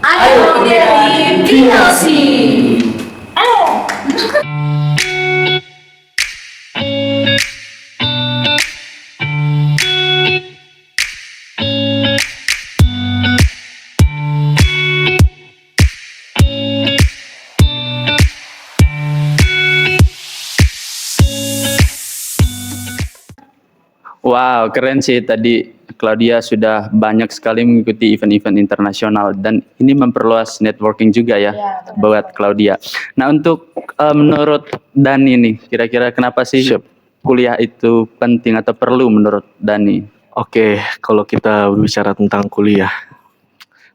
Ayo dari PLC. Ayo. Wow, keren sih tadi Claudia sudah banyak sekali mengikuti event-event internasional dan ini memperluas networking juga ya, buat Claudia. Nah, untuk menurut Dani nih, kira-kira kenapa sih kuliah itu penting atau perlu menurut Dani? Oke, kalau kita bicara tentang kuliah,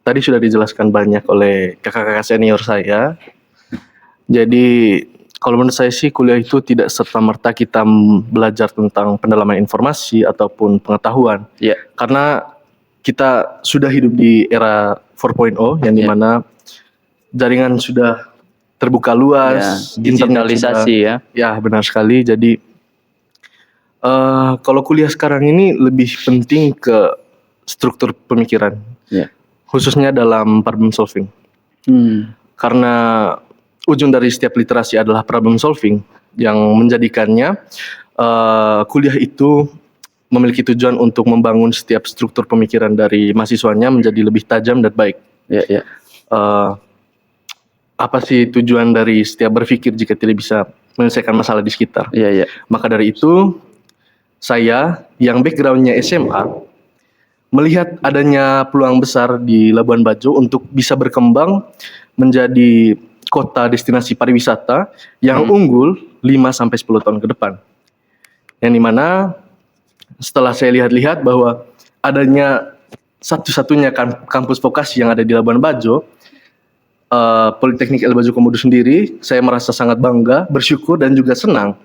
tadi sudah dijelaskan banyak oleh kakak-kakak senior saya. Jadi kalau menurut saya sih kuliah itu tidak serta-merta kita belajar tentang pendalaman informasi ataupun pengetahuan. Ya, Karena kita sudah hidup di era 4.0 yang dimana jaringan sudah terbuka luas, internet digitalisasi ya. ya benar sekali. Jadi kalau kuliah sekarang ini lebih penting ke struktur pemikiran, Ya. khususnya dalam problem solving. Karena ujung dari setiap literasi adalah problem solving yang menjadikannya kuliah itu memiliki tujuan untuk membangun setiap struktur pemikiran dari mahasiswanya menjadi lebih tajam dan baik. Ya. Apa sih tujuan dari setiap berpikir jika tidak bisa menyelesaikan masalah di sekitar? Ya. Maka dari itu, saya yang backgroundnya SMA, melihat adanya peluang besar di Labuan Bajo untuk bisa berkembang menjadi kota destinasi pariwisata yang unggul 5-10 tahun ke depan. Yang dimana setelah saya lihat-lihat bahwa adanya satu-satunya kampus vokasi yang ada di Labuan Bajo, Politeknik El Bajo Komodo sendiri, saya merasa sangat bangga, bersyukur dan juga senang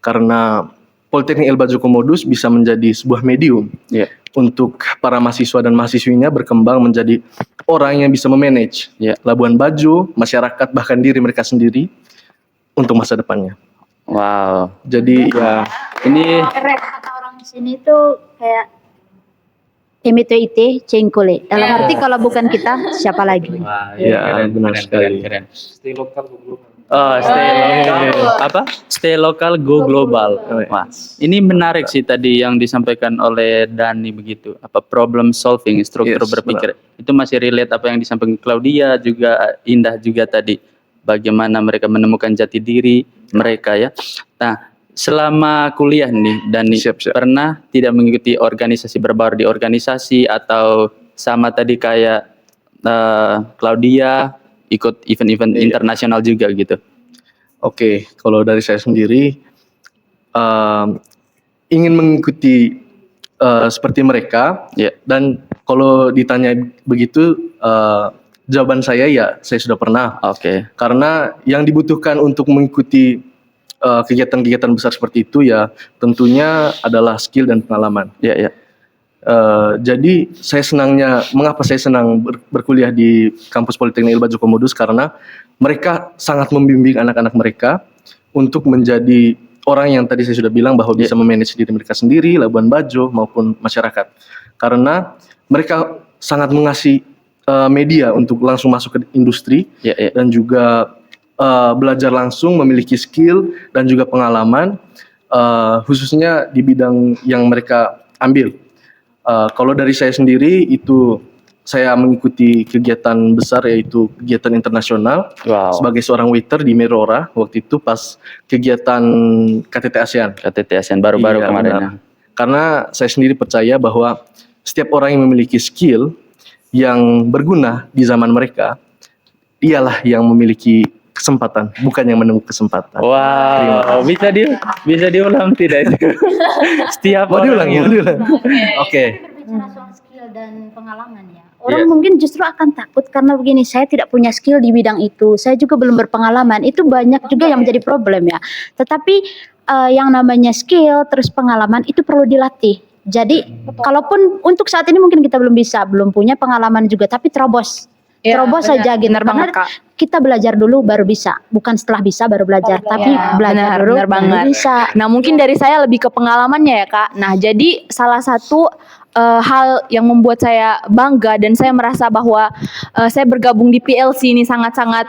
karena Politeknik El Bajo Komodo bisa menjadi sebuah medium untuk para mahasiswa dan mahasiswinya berkembang menjadi orang yang bisa memanage Labuan Bajo, masyarakat, bahkan diri mereka sendiri untuk masa depannya. Wow. Jadi ya Ini Keren kata orang sini tuh kayak emito ite cengkole. Dalam arti kalau bukan kita siapa lagi? wah, Ya, benar sekali. Keren. Oh, stay local, go global. Wah, ini menarik sih tadi yang disampaikan oleh Dani begitu. Apa problem solving, struktur Yes, berpikir. Itu masih relate apa yang disampaikan Claudia juga Indah juga tadi. Bagaimana mereka menemukan jati diri mereka ya. Nah, selama kuliah nih Dani pernah tidak mengikuti organisasi, berbaur di organisasi atau sama tadi kayak Claudia ikut event-event internasional juga gitu? Oke, kalau dari saya sendiri ingin mengikuti seperti mereka, dan kalau ditanya begitu jawaban saya ya saya sudah pernah. Oke. Karena yang dibutuhkan untuk mengikuti kegiatan-kegiatan besar seperti itu ya tentunya adalah skill dan pengalaman. Ya. Jadi mengapa saya senang berkuliah di kampus Politeknik El Bajo Komodo karena mereka sangat membimbing anak-anak mereka untuk menjadi orang yang tadi saya sudah bilang bahwa bisa memanage diri mereka sendiri, Labuan Bajo maupun masyarakat. Karena mereka sangat mengasih media untuk langsung masuk ke industri dan juga belajar langsung, memiliki skill dan juga pengalaman khususnya di bidang yang mereka ambil. Kalau dari saya sendiri itu saya mengikuti kegiatan besar yaitu kegiatan internasional sebagai seorang waiter di Merora waktu itu pas kegiatan KTT ASEAN. KTT ASEAN baru-baru kemarin ya. Karena saya sendiri percaya bahwa setiap orang yang memiliki skill yang berguna di zaman mereka, ialah yang memiliki kesempatan, bukan yang menunggu kesempatan. Wow, bisa diulang tidak itu? Setiap Mau diulang ya? Oke. Berbicara soal skill dan pengalaman ya. Orang mungkin justru akan takut karena begini, saya tidak punya skill di bidang itu, saya juga belum berpengalaman. Itu banyak juga yang menjadi problem ya. Tetapi yang namanya skill terus pengalaman itu perlu dilatih. Jadi kalaupun untuk saat ini mungkin kita belum punya pengalaman juga, tapi terobos saja gitu. Karena kita belajar dulu baru bisa, bukan setelah bisa baru belajar, tapi belajar dulu baru bisa. Nah, mungkin dari saya lebih ke pengalamannya ya Kak. Nah, jadi salah satu hal yang membuat saya bangga dan saya merasa bahwa saya bergabung di PLC ini sangat-sangat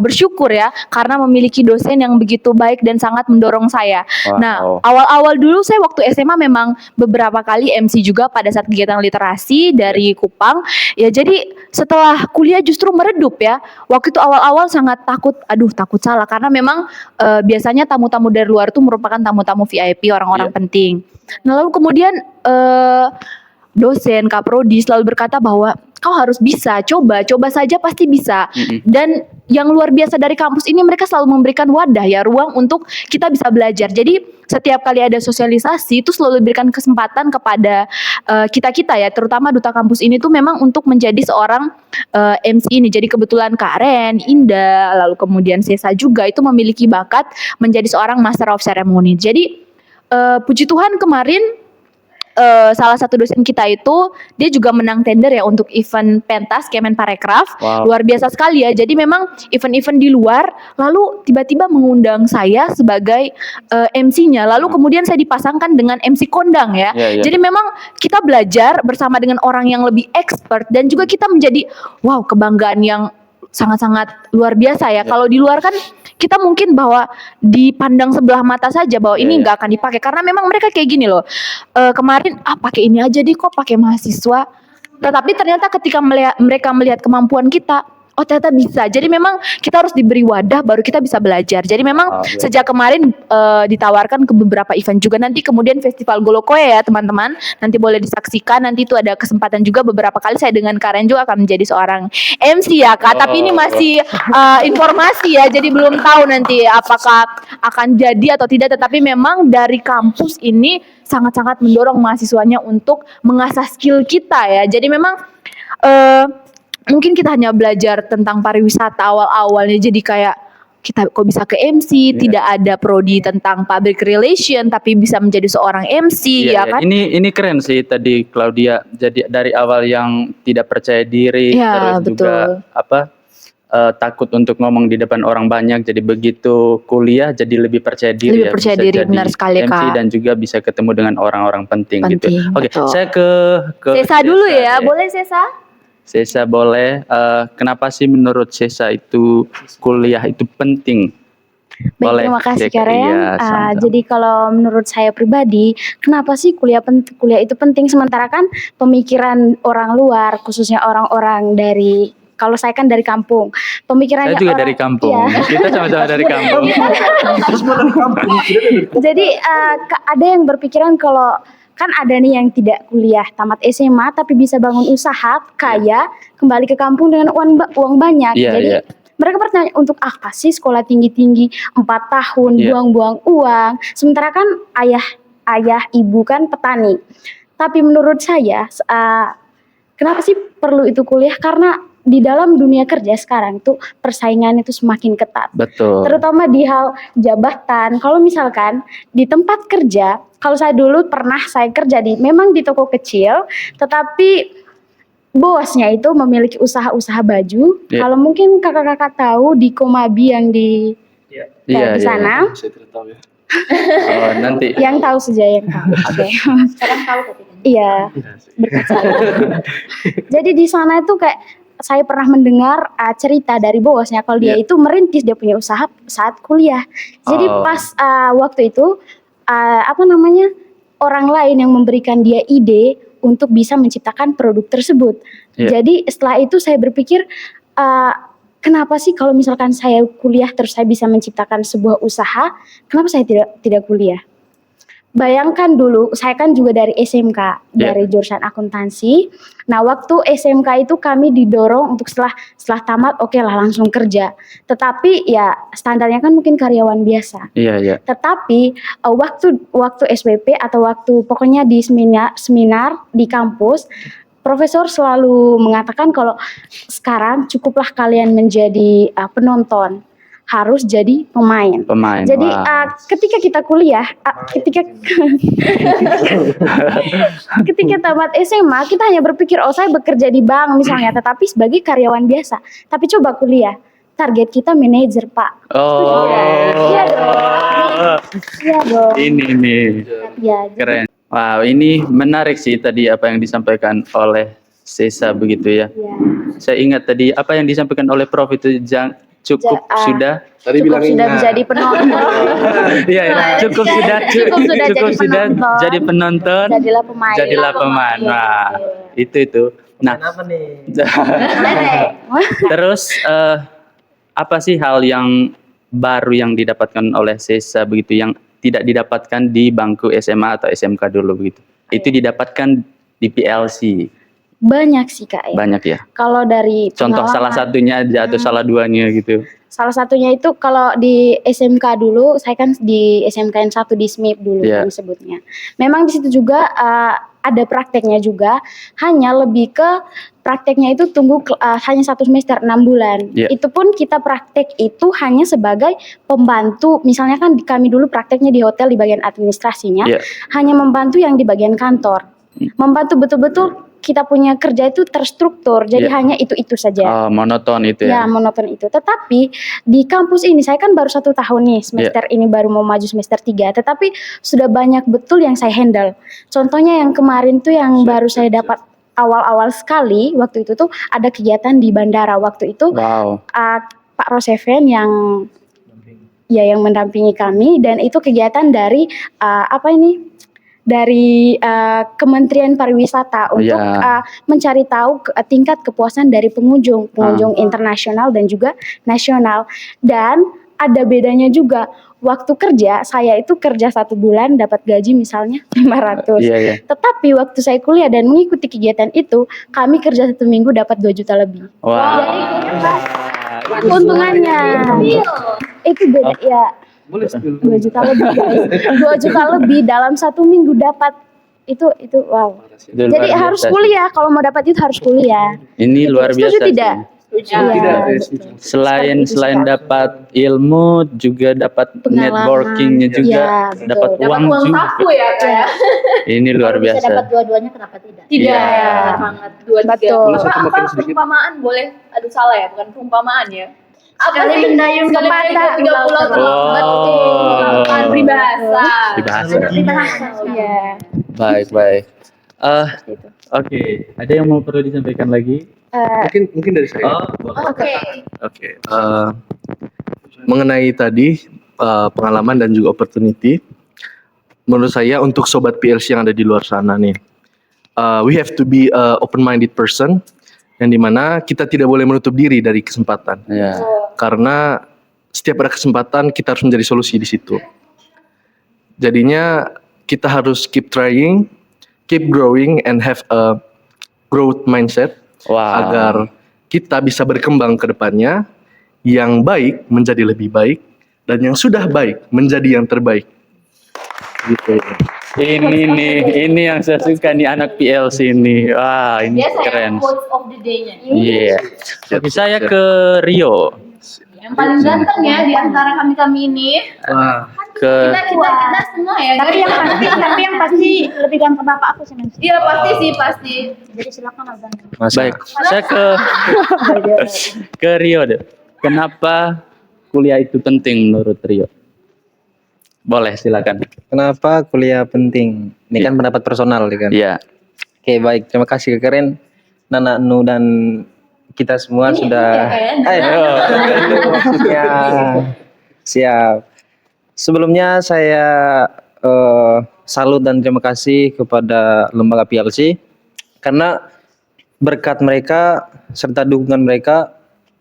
bersyukur ya karena memiliki dosen yang begitu baik dan sangat mendorong saya. Wow. Nah, awal-awal dulu saya waktu SMA memang beberapa kali MC juga pada saat kegiatan literasi dari Kupang. Ya jadi setelah kuliah justru meredup ya. Waktu itu awal-awal sangat takut, takut salah karena memang biasanya tamu-tamu dari luar itu merupakan tamu-tamu VIP, orang-orang penting. Nah, lalu kemudian dosen Kak Prodi selalu berkata bahwa kau harus bisa, coba saja pasti bisa. Dan yang luar biasa dari kampus ini mereka selalu memberikan wadah ya, ruang untuk kita bisa belajar. Jadi setiap kali ada sosialisasi itu selalu diberikan kesempatan kepada kita-kita ya, terutama duta kampus ini tuh memang untuk menjadi seorang MC ini. Jadi kebetulan Kak Ren, Indah, lalu kemudian Sesa juga itu memiliki bakat menjadi seorang Master of Ceremony. Jadi puji Tuhan kemarin salah satu dosen kita itu dia juga menang tender ya untuk event pentas Kemenparekraf. Luar biasa sekali ya. Jadi memang event-event di luar lalu tiba-tiba mengundang saya sebagai MC-nya. Lalu kemudian saya dipasangkan dengan MC kondang ya. Jadi memang kita belajar bersama dengan orang yang lebih expert dan juga kita menjadi kebanggaan yang sangat-sangat luar biasa ya. Kalau di luar kan kita mungkin bahwa dipandang sebelah mata saja bahwa ini nggak akan dipakai karena memang mereka kayak gini loh. Kemarin pakai ini aja deh kok pakai mahasiswa. Tetapi ternyata ketika mereka melihat kemampuan kita, ternyata bisa. Jadi memang kita harus diberi wadah baru kita bisa belajar. Jadi memang sejak kemarin ditawarkan ke beberapa event juga. Nanti kemudian Festival Golokoe ya teman-teman. Nanti boleh disaksikan. Nanti itu ada kesempatan juga beberapa kali saya dengan Karen juga akan menjadi seorang MC ya Kak. Tapi ini masih informasi ya. Jadi belum tahu nanti apakah akan jadi atau tidak. Tetapi memang dari kampus ini sangat-sangat mendorong mahasiswanya untuk mengasah skill kita ya. Jadi memang mungkin kita hanya belajar tentang pariwisata awal-awalnya jadi kayak kita kok bisa ke MC, tidak ada prodi tentang public relation tapi bisa menjadi seorang MC ya kan? Ini keren sih tadi Claudia. Jadi dari awal yang tidak percaya diri terus juga takut untuk ngomong di depan orang banyak, jadi begitu kuliah jadi lebih percaya diri percaya diri, benar sekali MC Kak. dan juga bisa ketemu dengan orang-orang penting gitu. Oke, saya ke Sesa dulu ya. Boleh Sesa? Sesa boleh. Kenapa sih menurut Sesa itu kuliah itu penting? Baik, terima kasih Karen. Jadi kalau menurut saya pribadi, kenapa sih kuliah itu penting? Sementara kan pemikiran orang luar, khususnya orang-orang dari, kalau saya kan dari kampung, pemikirannya saya juga dari kampung. Kita sama-sama dari kampung. Jadi ada yang berpikiran kalau kan ada nih yang tidak kuliah tamat SMA tapi bisa bangun usaha kaya kembali ke kampung dengan uang banyak. Jadi mereka bertanya untuk apa sih sekolah tinggi-tinggi 4 tahun buang-buang uang. Sementara kan ayah ibu kan petani. Tapi menurut saya kenapa sih perlu itu kuliah? Karena di dalam dunia kerja sekarang tuh persaingan itu semakin ketat. Betul. Terutama di hal jabatan. Kalau misalkan di tempat kerja, kalau saya dulu pernah saya kerja memang di toko kecil, tetapi bosnya itu memiliki usaha-usaha baju. Kalau mungkin kakak-kakak tahu di Komabi yang di sana. Saya tidak tahu ya. Nanti. Yang tahu saja yang tahu. Oke. Sekarang tahu tapi kan. Iya. Berkat saya. Jadi di sana itu kayak saya pernah mendengar cerita dari bosnya kalau dia itu merintis dia punya usaha saat kuliah. Jadi pas waktu itu orang lain yang memberikan dia ide untuk bisa menciptakan produk tersebut. Jadi setelah itu saya berpikir kenapa sih kalau misalkan saya kuliah terus saya bisa menciptakan sebuah usaha, kenapa saya tidak kuliah? Bayangkan dulu, saya kan juga dari SMK, dari jurusan akuntansi. Nah, waktu SMK itu kami didorong untuk setelah tamat, oke lah langsung kerja. Tetapi ya standarnya kan mungkin karyawan biasa. Tetapi waktu SPP atau waktu pokoknya di seminar di kampus, profesor selalu mengatakan kalau sekarang cukuplah kalian menjadi penonton. Harus jadi pemain. Jadi ketika kita kuliah, ketika tamat SMA kita hanya berpikir saya bekerja di bank misalnya, tetapi sebagai karyawan biasa. Tapi coba kuliah, target kita manajer Pak. Iya dong. Iya dong. Ini nih. Ya, keren. Wow, ini menarik sih tadi apa yang disampaikan oleh Sesa begitu ya. Ya. Saya ingat tadi apa yang disampaikan oleh Prof itu cukup sudah. Tadi Cukup bilang sudah ingat. menjadi penonton. Iya, ya. Cukup sudah jadi penonton. Jadilah pemain. Jadilah pemain. Nah, itu. Nah, terus apa sih hal yang baru yang didapatkan oleh Sesa begitu yang tidak didapatkan di bangku SMA atau SMK dulu begitu? Itu didapatkan di PLC. Banyak sih Kak ya. Banyak ya. Kalau dari Contoh salah pengalaman, satunya aja atau salah duanya gitu. salah satunya itu kalau di SMK dulu, saya kan di SMK yang 1 di SMIP dulu Iya. kami sebutnya. Memang di situ juga ada prakteknya juga, hanya lebih ke prakteknya itu tunggu hanya 1 semester 6 bulan. Iya. Itu pun kita praktek itu hanya sebagai pembantu. Misalnya kan kami dulu prakteknya di hotel di bagian administrasinya, Iya. hanya membantu yang di bagian kantor. Membantu betul-betul kita punya kerja itu terstruktur, jadi Iya. hanya itu saja. Oh, monoton itu Ya, ya. monoton itu. Tetapi di kampus ini saya kan baru 1 tahun nih, semester ini baru mau maju semester 3. Tetapi sudah banyak betul yang saya handle. Contohnya yang kemarin tuh yang baru saya dapat awal-awal sekali, waktu itu tuh ada kegiatan di bandara. Waktu itu Wow. Pak Roseven yang mendampingi kami, dan itu kegiatan dari dari Kementerian Pariwisata untuk Ya. mencari tahu tingkat kepuasan dari pengunjung internasional dan juga nasional. Dan ada bedanya juga, waktu kerja saya itu kerja 1 bulan dapat gaji misalnya 500. Iya, iya. Tetapi waktu saya kuliah dan mengikuti kegiatan itu, kami kerja 1 minggu dapat 2 juta lebih. Wow. Keuntungannya itu beda ya. 2 juta lebih guys. 2 juta lebih dalam 1 minggu dapat itu wow. Itu Jadi luar harus biasa sih. kuliah, kalau mau dapat itu harus kuliah. Ini luar Setuju biasa. tidak? sih. Iya. Selain Seperti itu selain sih, Kak. dapat ilmu juga dapat Pengalaman. networkingnya juga, Iya, betul. dapat uang Uang juga. saku ya Kak. Ini luar Bisa biasa. dapat dua-duanya, kenapa tidak? Tidak. Iya. Sangat 2 Betul. Apa perumpamaan boleh? Aduh salah ya, bukan perumpamaan ya. Apa Sekali sih? mendayung Sekali ke mendayung mata, 3 pulau Oh. Betul. Peribahasa. Dibahasa. Iya. Baik. Itu. Oke, ada yang mau perlu disampaikan lagi? Mungkin dari saya. boleh. Oke. Oke. Mengenai tadi pengalaman dan juga opportunity, menurut saya untuk sobat PLC yang ada di luar sana nih, we have to be a open-minded person, yang dimana kita tidak boleh menutup diri dari kesempatan, Ya. karena setiap ada kesempatan kita harus menjadi solusi di situ. Jadinya kita harus keep trying, keep growing, and have a growth mindset. Wow. Agar kita bisa berkembang ke depannya, yang baik menjadi lebih baik dan yang sudah baik menjadi yang terbaik. Gitu. Ini yang saya suka nih anak PLC ini. Wah, ini Biasa ya, keren. quotes of the day-nya. Iya. Oke, saya ke Rio. Yang paling ganteng ya di antara kami-kami ini. Wah, Ke Kita semua ya. Tapi yang pasti lebih ganteng bapak aku sih. Iya pasti. Jadi silakan abang. baik. Saya ke Rio deh. Kenapa kuliah itu penting menurut Rio? Boleh, silakan. Kenapa kuliah penting? Ini kan pendapat personal kan. Iya. Oke, baik. Terima kasih Keren, Nana Nu dan kita semua sudah ya, siap. Sebelumnya saya salut dan terima kasih kepada lembaga PLC karena berkat mereka serta dukungan mereka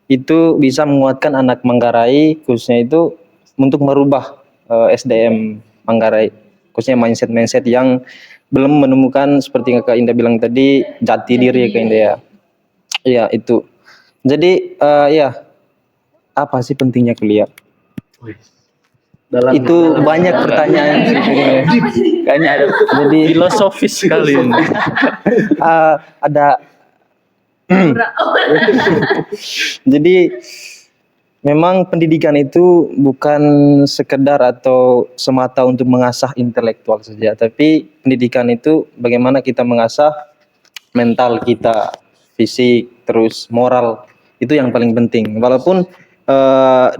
itu bisa menguatkan anak Manggarai, khususnya itu untuk merubah SDM Manggarai, khususnya mindset yang belum menemukan seperti yang Kak Indah bilang tadi jati diri ya Kak Indah ya. Iya itu. Jadi ya apa sih pentingnya kuliah? Itu banyak pertanyaan. Kayaknya ada Jadi filosofis sekali ini. ada jadi memang pendidikan itu bukan sekedar atau semata untuk mengasah intelektual saja, tapi pendidikan itu bagaimana kita mengasah mental kita, fisik, terus moral, itu yang paling penting. Walaupun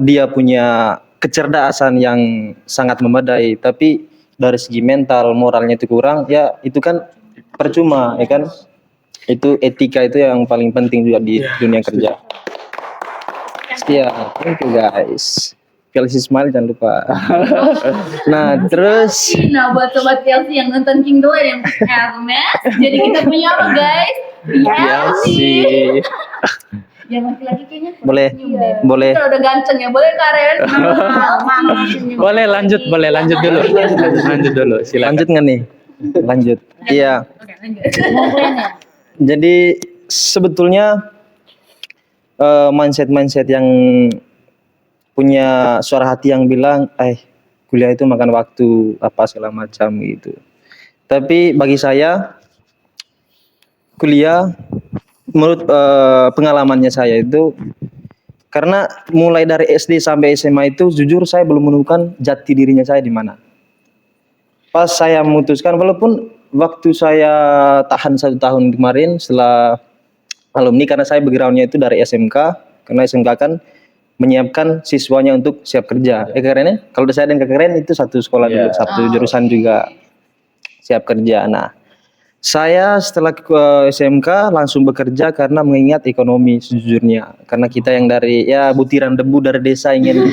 dia punya kecerdasan yang sangat memadai, tapi dari segi mental, moralnya itu kurang, ya itu kan percuma, ya kan? Itu etika itu yang paling penting juga di dunia kerja. Ya, thank you guys. PLC Smile jangan lupa. Nah, terus Nah, buat sobat PLC yang nonton King Doer yang Hermes, jadi kita punya apa guys? PLC. Yang laki-laki kayaknya boleh, senyum deh. boleh. Kita udah ganteng ya, boleh Karen? Boleh lanjut dulu. Lanjut dulu, silakan. Lanjut nggak nih? Lanjut. Iya. Oke, lanjut. Jadi sebetulnya mindset yang punya suara hati yang bilang, kuliah itu makan waktu apa segala macam gitu. Tapi bagi saya kuliah, menurut pengalamannya saya itu, karena mulai dari SD sampai SMA itu jujur saya belum menemukan jati dirinya saya di mana. Pas saya memutuskan, walaupun waktu saya tahan 1 tahun kemarin setelah alumni, karena saya backgroundnya itu dari SMK, karena SMK kan menyiapkan siswanya untuk siap kerja. Kerennya, kalau saya dan keren itu satu sekolah dulu, satu jurusan juga siap kerja. Nah, saya setelah ke SMK langsung bekerja karena mengingat ekonomi sejujurnya. Karena kita yang dari butiran debu dari desa ingin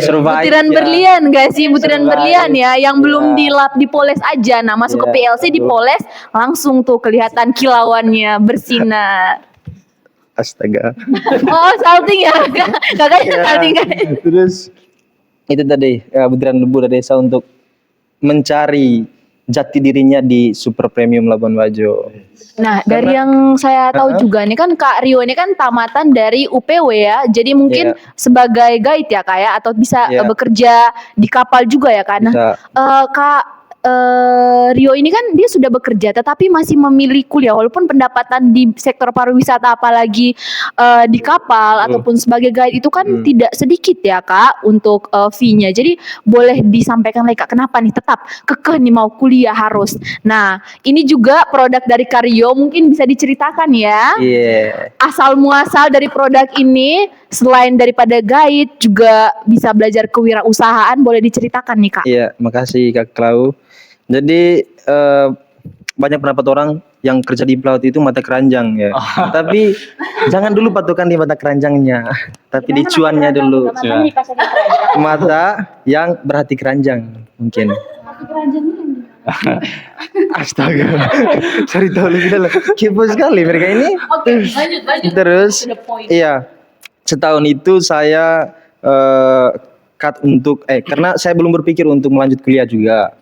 survive. Butiran berlian gak sih? Butiran berlian ya, yang belum dilap, dipoles aja. Nah, masuk ke PLC dipoles, langsung tuh kelihatan kilauannya bersinar. Astaga. Oh, salting ya? Kakaknya salting kan? Terus itu tadi butiran debu dari desa untuk mencari jati dirinya di Super Premium Labuan Bajo. Nah, dari yang saya tahu juga nih kan Kak Rio ini kan tamatan dari UPW ya. Jadi mungkin sebagai guide ya Kak ya, atau bisa bekerja di kapal juga ya Kak. Nah, Kak Rio ini kan dia sudah bekerja tetapi masih memilih kuliah walaupun pendapatan di sektor pariwisata apalagi di kapal ataupun sebagai guide itu kan tidak sedikit ya Kak untuk fee-nya. Jadi boleh disampaikan lagi Kak, kenapa nih tetap kekeh nih mau kuliah harus. Nah, ini juga produk dari Kak Rio, mungkin bisa diceritakan ya. Asal muasal dari produk ini selain daripada guide juga bisa belajar kewirausahaan, boleh diceritakan nih Kak. Iya, makasih Kak Klau. Jadi banyak pendapat orang yang kerja di pelaut itu mata keranjang ya. Tapi jangan dulu patokan di mata keranjangnya, tapi di cuannya dulu. Mata yang berhati keranjang mungkin. Astaga, cari tahu lebih dalam. Kepo sekali mereka ini. Oke, lanjut. Terus, setahun itu saya cut untuk karena saya belum berpikir untuk melanjut kuliah juga.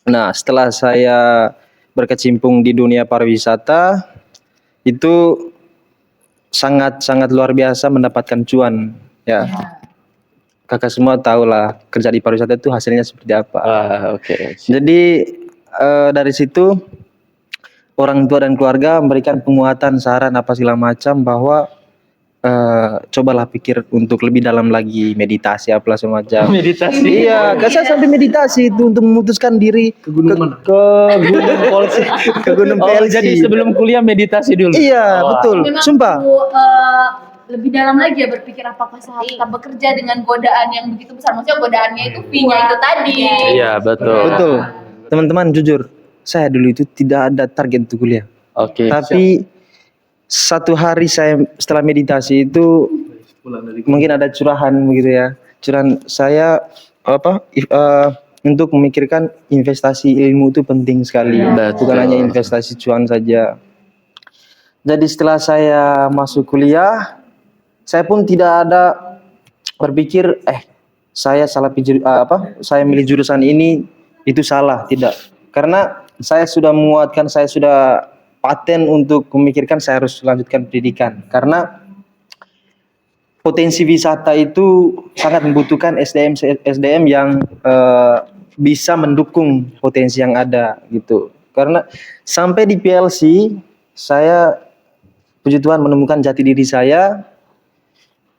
Nah, setelah saya berkecimpung di dunia pariwisata, itu sangat luar biasa mendapatkan cuan ya. Kakak semua tahu lah kerja di pariwisata itu hasilnya seperti apa. Jadi dari situ orang tua dan keluarga memberikan penguatan, saran apa segala macam bahwa cobalah pikir untuk lebih dalam lagi, meditasi apa semacam. Meditasi. Iya, saya sampai meditasi itu untuk memutuskan diri ke gunung Polsi, ke gunung PLC. Jadi sebelum kuliah meditasi dulu. Iya, betul. Memang Sumpah. perlu, lebih dalam lagi ya berpikir apakah saya tetap bekerja dengan godaan yang begitu besar. Maksudnya godaannya itu fee-nya itu tadi. Iya, betul. Betul. Teman-teman jujur, saya dulu itu tidak ada target untuk kuliah. Tapi satu hari saya setelah meditasi itu mungkin ada curahan begitu ya. Curahan saya untuk memikirkan investasi ilmu itu penting sekali. Bukan hanya investasi cuan saja. Jadi setelah saya masuk kuliah, saya pun tidak ada berpikir saya salah saya milih jurusan ini itu salah, tidak. Karena saya sudah menguatkan, saya sudah paten untuk memikirkan saya harus lanjutkan pendidikan. Karena potensi wisata itu sangat membutuhkan SDM yang bisa mendukung potensi yang ada gitu. Karena sampai di PLC saya puji Tuhan menemukan jati diri saya,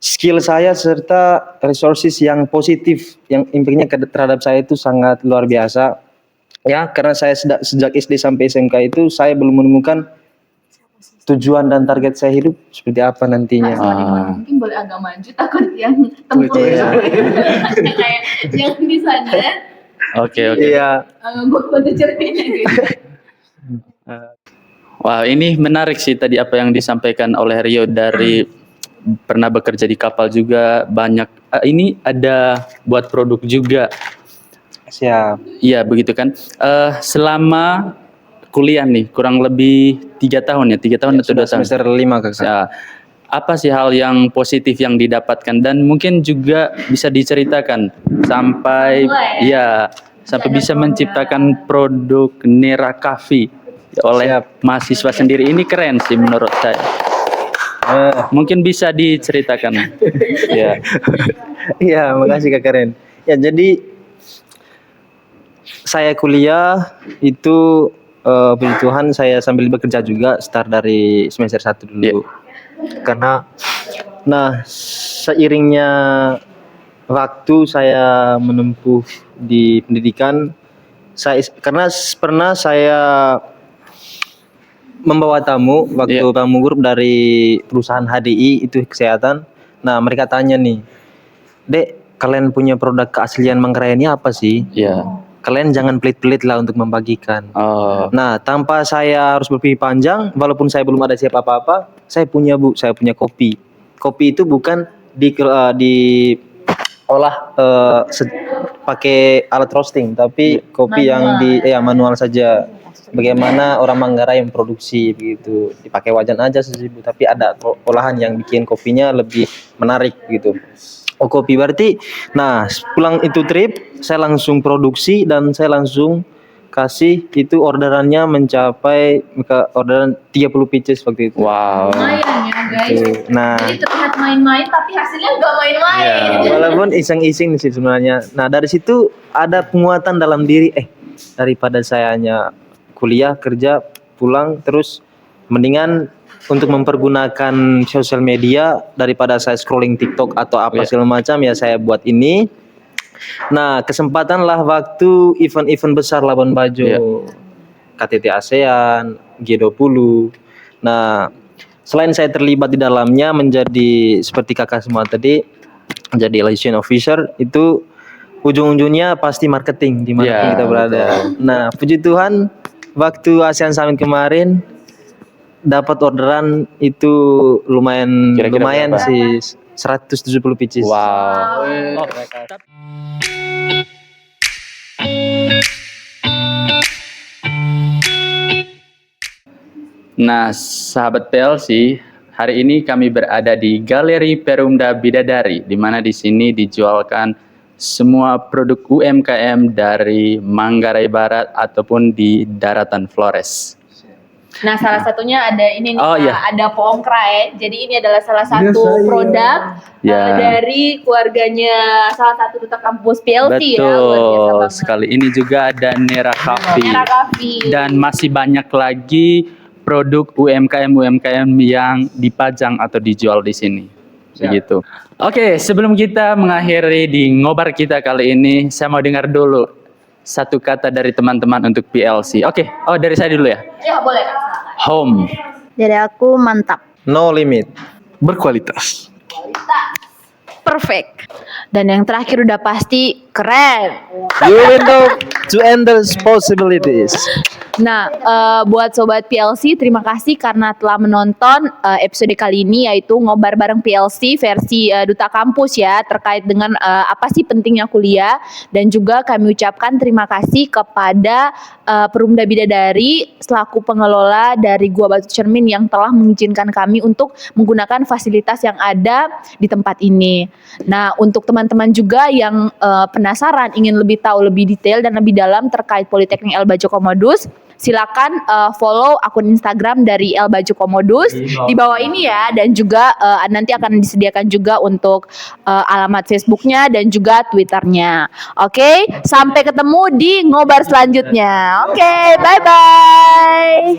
skill saya serta resources yang positif yang impact-nya terhadap saya itu sangat luar biasa. Ya, karena saya sejak SD sampai SMK itu saya belum menemukan tujuan dan target saya hidup seperti apa nantinya. Mungkin boleh agak maju takut yang tempuh kayak yang di sana. Oke. Iya. Gue bantu ceritain gitu. Wah, ini menarik sih tadi apa yang disampaikan oleh Rio dari pernah bekerja di kapal juga banyak. Ini ada buat produk juga. Siap. Iya, begitu kan. Selama kuliah nih kurang lebih 3 tahun ya, 3 tahun atau 2 tahun. Semester 5 Kakak. Ya, apa sih hal yang positif yang didapatkan dan mungkin juga bisa diceritakan sampai sampai bisa menciptakan produk Nera Coffee oleh mahasiswa sendiri. Ini keren sih menurut saya. Mungkin bisa diceritakan. Ya. Iya, makasih Kak Karen. Ya, jadi saya kuliah itu puji Tuhan saya sambil bekerja juga start dari semester 1 dulu. Karena seiringnya waktu saya menempuh di pendidikan karena pernah saya membawa tamu waktu tamu grup dari perusahaan HDI itu kesehatan. Nah, mereka tanya nih, "Dek, kalian punya produk keaslian Manggarai ini apa sih?" Kalian jangan pelit-pelit lah untuk membagikan. Nah, tanpa saya harus berpikir panjang, walaupun saya belum ada siap apa-apa, saya punya kopi. Kopi itu bukan diolah pakai alat roasting, tapi kopi yang manual saja. Bagaimana orang Manggarai yang produksi begitu, dipakai wajan aja sesibu, tapi ada olahan yang bikin kopinya lebih menarik gitu. Kopi berarti. Nah, pulang itu trip, saya langsung produksi dan saya langsung kasih itu orderannya mencapai orderan 30 pieces waktu itu. Wow. Lumayan ya guys. Nah, jadi terlihat main-main tapi hasilnya nggak main-main. Walaupun iseng-iseng sih sebenarnya. Nah, dari situ ada penguatan dalam diri. Daripada saya hanya kuliah, kerja, pulang, terus mendingan untuk mempergunakan sosial media daripada saya scrolling TikTok atau apa segala macam, ya saya buat ini. Nah, kesempatan lah waktu event-event besar Labuan Bajo, KTT ASEAN, G20. Nah, selain saya terlibat di dalamnya menjadi seperti kakak semua tadi, menjadi liaison officer, itu ujung-ujungnya pasti marketing dimanapun kita berada. Nah, puji Tuhan waktu ASEAN Summit kemarin dapat orderan itu lumayan sih, 170 pieces. Wow. Nah, sahabat PLC, hari ini kami berada di Galeri Perumda Bidadari, di mana di sini dijualkan semua produk UMKM dari Manggarai Barat ataupun di daratan Flores. Nah, salah satunya ada ini nih, ada Poongkrae. Jadi ini adalah salah satu produk dari keluarganya salah satu duta kampus PLC. Betul sekali. Ini juga ada Nera Coffee. Dan masih banyak lagi produk UMKM yang dipajang atau dijual di sini. Begitu. Oke, sebelum kita mengakhiri di ngobar kita kali ini, saya mau dengar dulu satu kata dari teman-teman untuk PLC. Oke, dari saya dulu ya. Ya, boleh. Home. Dari aku mantap. No limit. Berkualitas. Perfect. Dan yang terakhir udah pasti keren. You window to handle possibilities. Nah, buat Sobat PLC, terima kasih karena telah menonton episode kali ini, yaitu ngobar bareng PLC versi Duta Kampus ya, terkait dengan apa sih pentingnya kuliah. Dan juga kami ucapkan terima kasih kepada Perumda Bidadari selaku pengelola dari Gua Batu Cermin yang telah mengizinkan kami untuk menggunakan fasilitas yang ada di tempat ini. Nah, untuk teman-teman juga yang penasaran, ingin lebih tahu lebih detail dan lebih dalam terkait Politeknik El Bajo Komodus, silakan follow akun Instagram dari El Bajo Komodus di bawah ini ya, dan juga nanti akan disediakan juga untuk alamat Facebooknya dan juga Twitternya. Oke, sampai ketemu di ngobar selanjutnya. Oke, bye bye.